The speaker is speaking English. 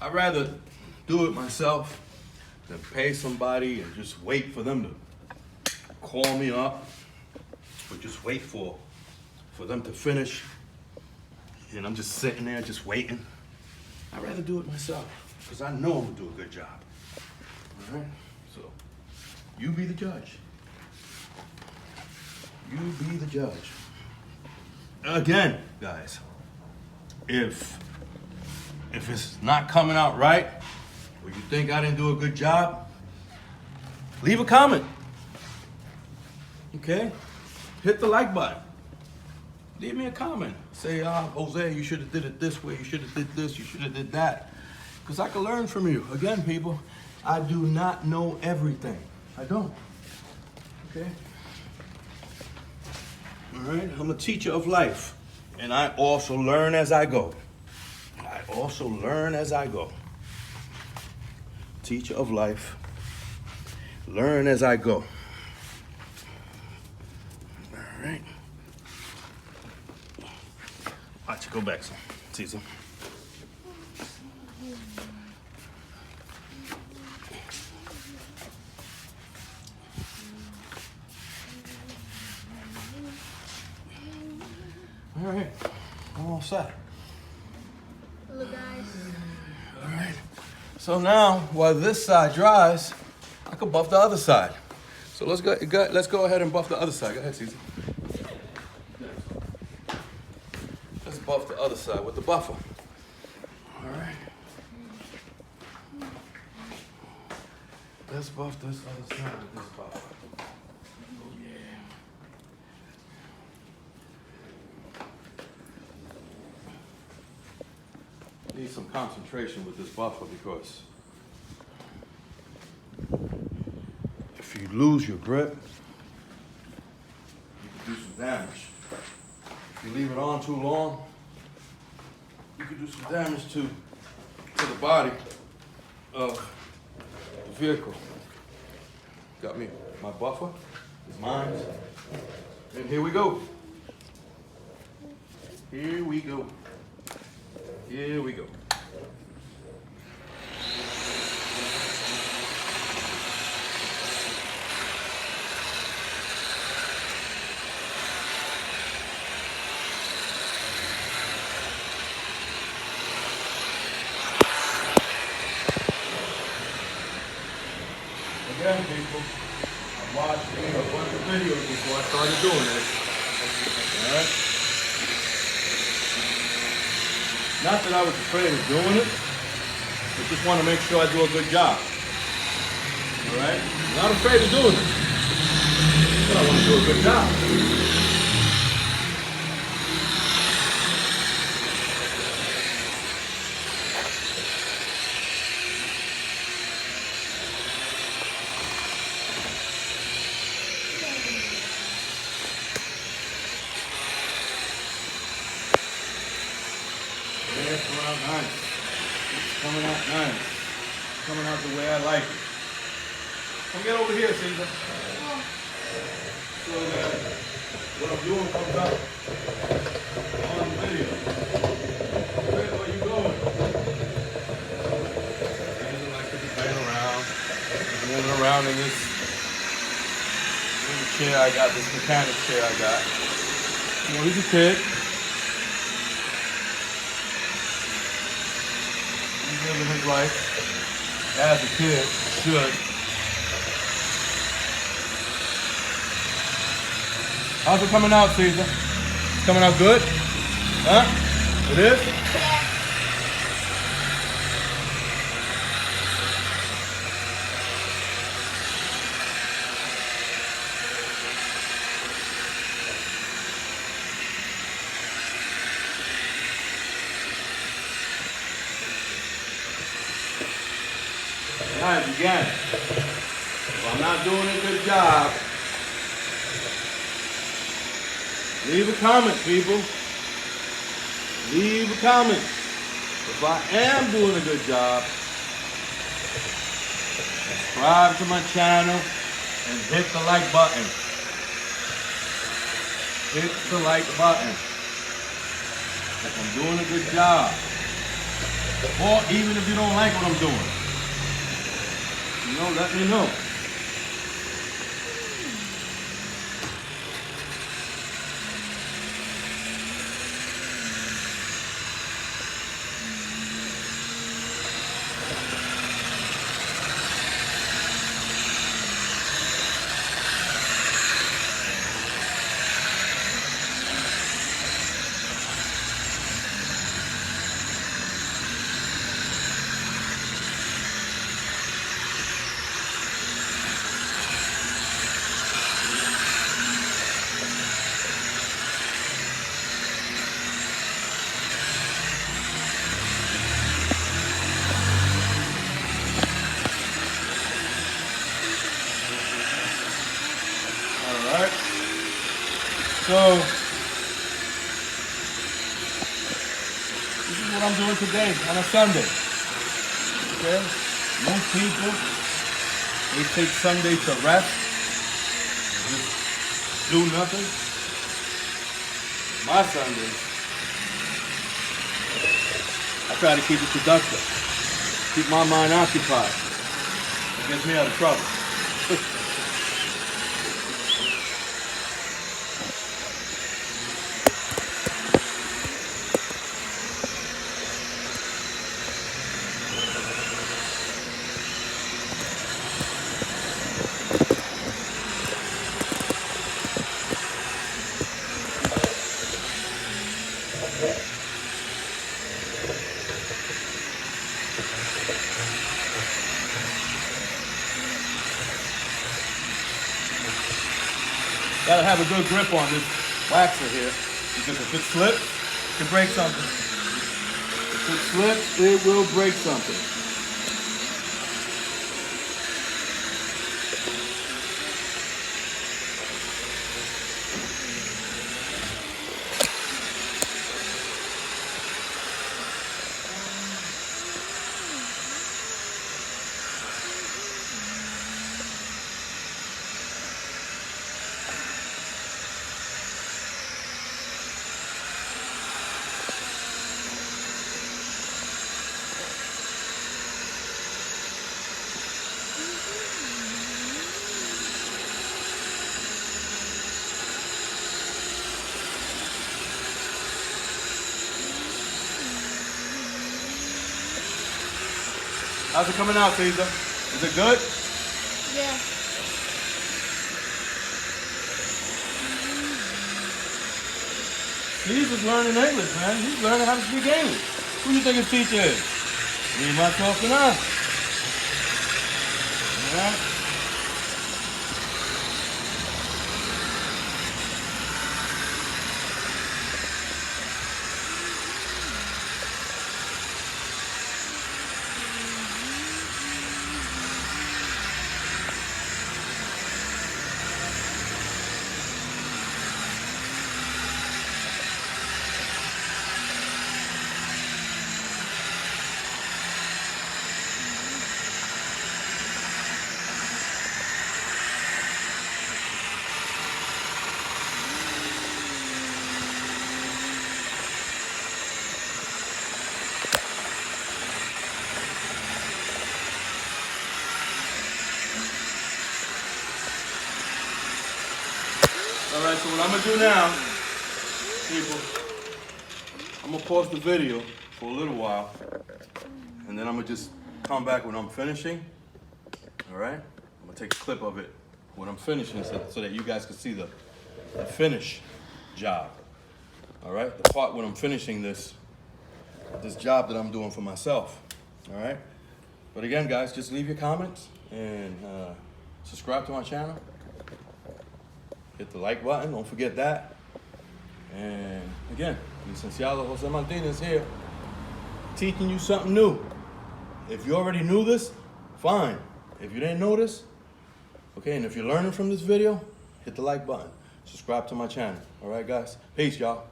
I'd rather do it myself than pay somebody and just wait for them to call me up, or just wait for them to finish. And I'm just sitting there just waiting. I'd rather do it myself because I know I'm gonna do a good job. All right? So you be the judge. You be the judge. Again, guys, if it's not coming out right, or you think I didn't do a good job, leave a comment. Okay? Hit the like button. Leave me a comment. Say, Jose, you should have did it this way. You should have did this. You should have did that. Because I can learn from you. Again, people, I do not know everything. I don't. Okay? All right? I'm a teacher of life. And I also learn as I go. I also learn as I go. Teacher of life. Learn as I go. All right. Watch it go back some. Caesar. All right. I'm all set. Hello, guys. All right. So now, while this side dries, I can buff the other side. So let's go ahead and buff the other side. Go ahead, Caesar. Let's buff the other side with the buffer. All right. Let's buff this other side with this buffer. Oh yeah. Need some concentration with this buffer because if you lose your grip, you can do some damage. If you leave it on too long, you can do some damage to the body of the vehicle. Got me my buffer, it's mine, and here we go. Here we go. Here we go. Again, people, I watched a bunch of videos before I started doing this. All right? Not that I was afraid of doing it, I just want to make sure I do a good job. All right? I'm not afraid of doing it, but I want to do a good job. It's around nice. It's coming out nice. It's coming out the way I like it. Come get over here, Caesar. So that what I'm doing comes out on the video. Where are you going? Caesar likes to be playing around. He's moving around in this little chair I got, this mechanic chair I got. You know, he's a kid. Living his life as a kid should. How's it coming out, Caesar? It's coming out good? Huh? It is? All right, again, if I'm not doing a good job, leave a comment, people. Leave a comment. If I am doing a good job, subscribe to my channel and hit the like button. Hit the like button. If I'm doing a good job. Or even if you don't like what I'm doing, let me know. Alright, so this is what I'm doing today on a Sunday. Okay? Most people, they take Sunday to rest, just do nothing. My Sundays, I try to keep it productive, keep my mind occupied. It gets me out of trouble. Gotta have a good grip on this waxer here, because if it slips, it can break something. If it slips, it will break something. How's it coming out, Caesar? Is it good? Yeah. Caesar's learning English, man. He's learning how to speak English. Who do you think his teacher is? Me, myself, and I. All right? Alright, so what I'm gonna do now, people, I'm gonna pause the video for a little while, and then I'm gonna just come back when I'm finishing. Alright? I'm gonna take a clip of it when I'm finishing so that you guys can see the finish job. Alright? The part when I'm finishing this job that I'm doing for myself. Alright? But again, guys, just leave your comments and subscribe to my channel. Hit the like button, don't forget that. And again, Licenciado Jose Martinez here, teaching you something new. If you already knew this, fine. If you didn't know this, okay, and if you're learning from this video, hit the like button. Subscribe to my channel. All right, guys? Peace, y'all.